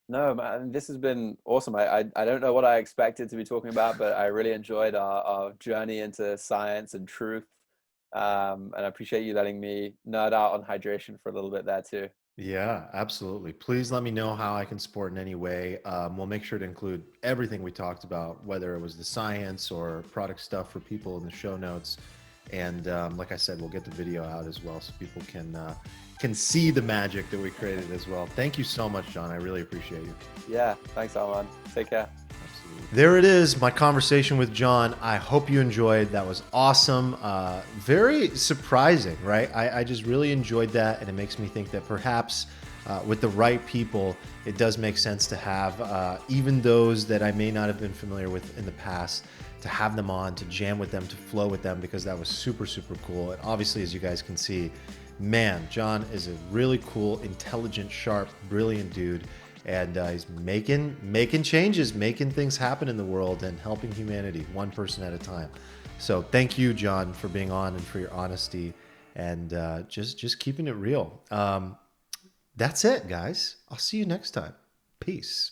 No, man, this has been awesome. I don't know what I expected to be talking about, but I really enjoyed our journey into science and truth. And I appreciate you letting me nerd out on hydration for a little bit there too. Yeah, absolutely. Please let me know how I can support in any way. We'll make sure to include everything we talked about, whether it was the science or product stuff for people in the show notes. And like I said, we'll get the video out as well so people can see the magic that we created as well. Thank you so much, John. I really appreciate you. Yeah, thanks, Arman. Take care. Absolutely. There it is, my conversation with John. I hope you enjoyed. That was awesome. Very surprising, right? I just really enjoyed that, and it makes me think that perhaps with the right people, it does make sense to have even those that I may not have been familiar with in the past, to have them on, to jam with them, to flow with them, because that was super, super cool. And obviously, as you guys can see, man, John is a really cool, intelligent, sharp, brilliant dude. And he's making changes, making things happen in the world, and helping humanity one person at a time. So thank you, John, for being on and for your honesty and just keeping it real. That's it, guys. I'll see you next time. Peace.